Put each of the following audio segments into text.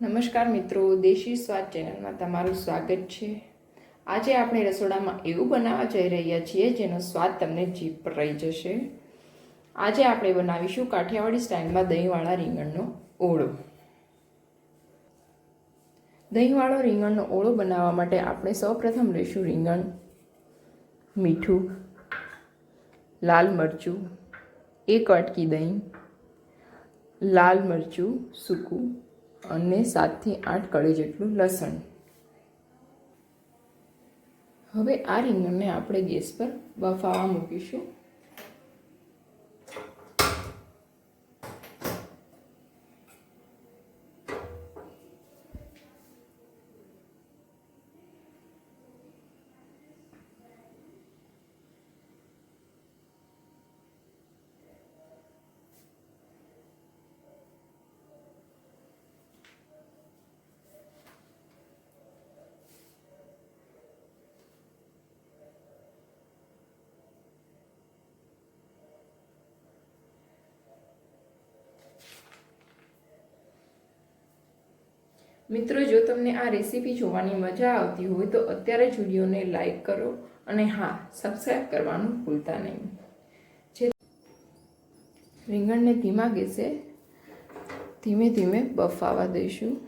નમસ્કાર મિત્રો, દેશી સ્વાદ ચેનલમાં તમારું સ્વાગત છે। આજે આપણે રસોડામાં એવું બનાવવા જઈ રહ્યા છીએ જેનો સ્વાદ તમને જીભ પર રહી જશે। આજે આપણે બનાવીશું કાઠિયાવાડી સ્ટાઇલમાં દહીંવાળા રીંગણનો ઓળો। દહીંવાળો રીંગણનો ઓળો બનાવવા માટે આપણે સૌપ્રથમ લઈશું રીંગણ, મીઠું, લાલ મરચું, એક વાટકી દહીં, લાલ મરચું સૂકું અને 7 થી 8 કળી જેટલું લસણ। હવે આ રીંગણને આપણે ગેસ પર બફાવા મૂકીશું। મિત્રો, જો તમને આ રેસીપી જોવાની મજા આવતી હોય તો અત્યારે જ વિડીયોને લાઈક કરો અને હા, સબસ્ક્રાઈબ કરવાનું ભૂલતા નહીં। જે રીંગણને ધીમા ગેસે ધીમે ધીમે બફાવા દઈશું।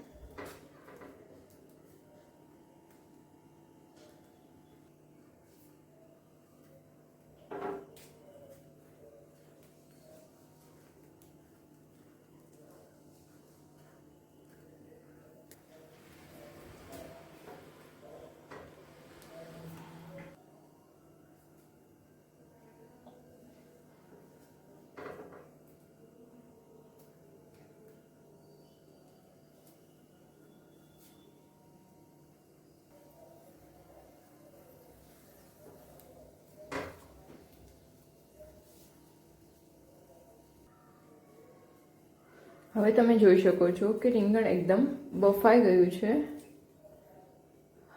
હવે તમે જોઈ શકો છો કે રીંગણ એકદમ બફાઈ ગયું છે।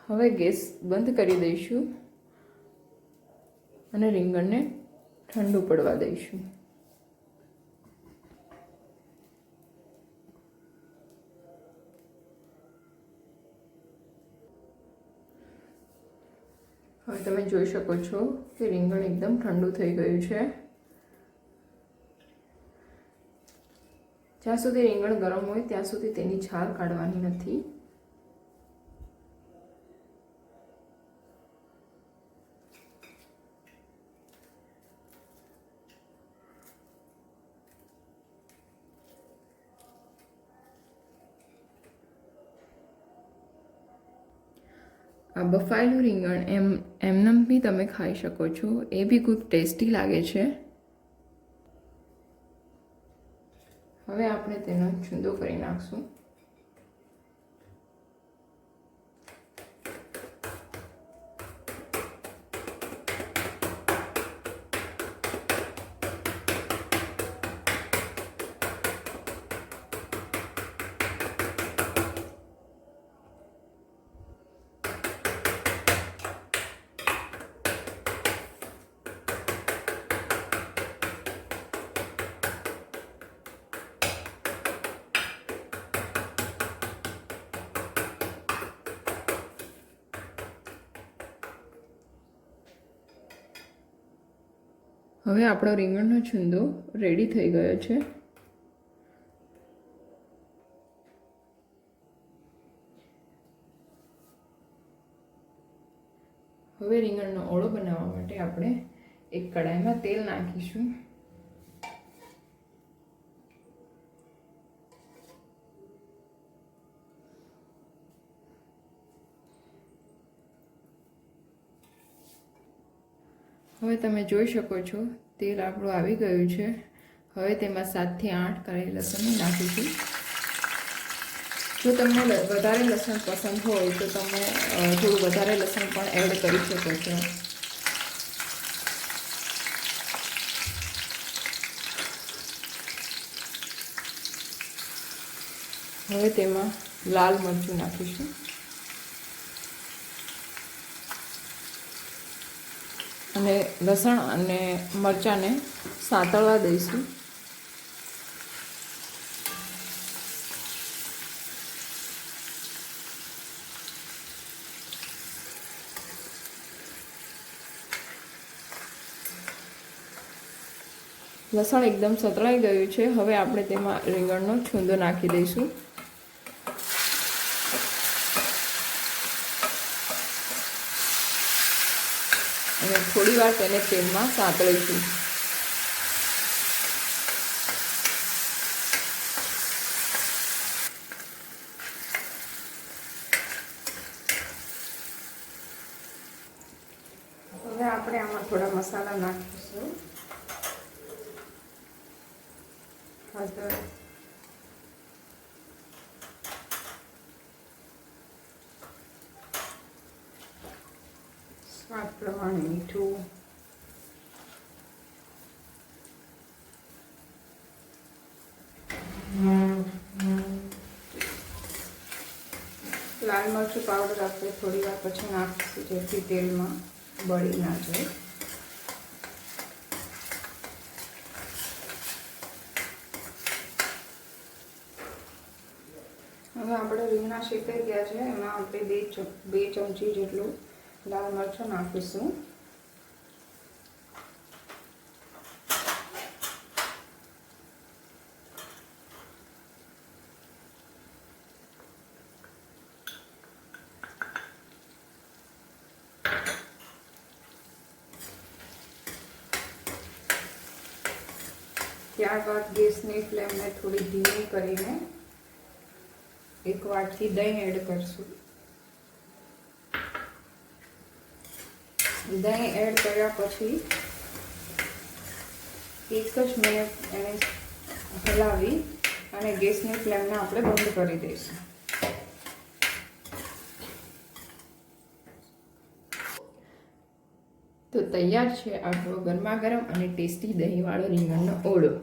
હવે ગેસ બંધ કરી દઈશું અને રીંગણને ઠંડુ પડવા દઈશું। હવે તમે જોઈ શકો છો કે રીંગણ એકદમ ઠંડુ થઈ ગયું છે। જ્યાં સુધી રીંગણ ગરમ હોય ત્યાં સુધી તેની છાલ કાઢવાની નથી। આ બફાયેલું રીંગણ એમનેમ બી તમે ખાઈ શકો છો, એ બી ખૂબ ટેસ્ટી લાગે છે। હવે આપણે તેનો છૂંદો કરી નાખશું। હવે આપણો રીંગણનો છૂંદો રેડી થઈ ગયો છે। હવે રીંગણનો ઓળો બનાવવા માટે આપણે એક કડાઈમાં તેલ નાખીશું। હવે તમે જોઈ શકો છો તેલ આપણું આવી ગયું છે। હવે તેમાં 7 થી 8 કળી લસણ નાખીશું। જો તમને વધારે લસણ પસંદ હોય તો તમે થોડું વધારે લસણ પણ એડ કરી શકો છો। હવે તેમાં લાલ મરચું નાખીશું અને લસણ અને મરચાંને સાંતળવા દઈશું। લસણ એકદમ સતળાઈ ગયું છે. હવે આપણે તેમાં રીંગણનો છૂંદો નાખી દઈશું. અને થોડી વાર તેને તેલમાં સાંતળીશું. હવે આપણે આમાં થોડા મસાલા નાખીશું. હળદર, સ્વાદ પ્રમાણે મીઠું, લાલ મરચું પાવડર આપણે થોડી વાર પછી નાખીશું જેથી તેલમાં બળી ના જાય. હવે આપણે રીંગણા શેકાઈ ગયા છે. એમાં આપણે બે ચમચી જેટલું લાલ મરચું નાખીશું. ત્યારબાદ ગેસની ફ્લેમને થોડી ધીમી કરીને એક વાટકી દહીં એડ કરશું. દહીં એડ કર્યા પછી 1 જ મિનિટ એને હલાવી અને ગેસની ફ્લેમને આપણે બંધ કરી દઈશું. તો તૈયાર છે આપણો ગરમા ગરમ અને ટેસ્ટી દહીંવાળો રીંગણનો ઓળો.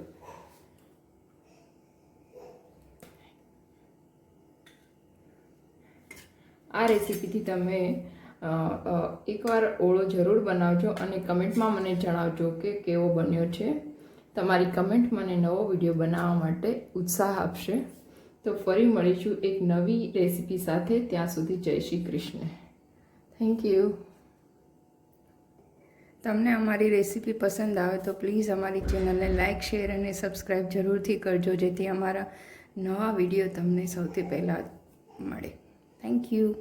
આ રેસીપીથી તમે એકવાર ઓળો જરૂર બનાવજો અને કમેન્ટમાં મને જણાવજો કે કેવો બન્યો છે. તમારી કમેન્ટ મને નવો વિડીયો બનાવવા માટે ઉત્સાહ આપશે. તો ફરી મળીશું એક નવી રેસીપી સાથે. ત્યાં સુધી જય શ્રી કૃષ્ણ. Thank you. તમને અમારી રેસીપી પસંદ આવે તો પ્લીઝ અમારી ચેનલને લાઇક, શેર અને સબસ્ક્રાઈબ જરૂરથી કરજો, જેથી અમારા નવા વિડીયો તમને સૌથી પહેલાં મળે. Thank you.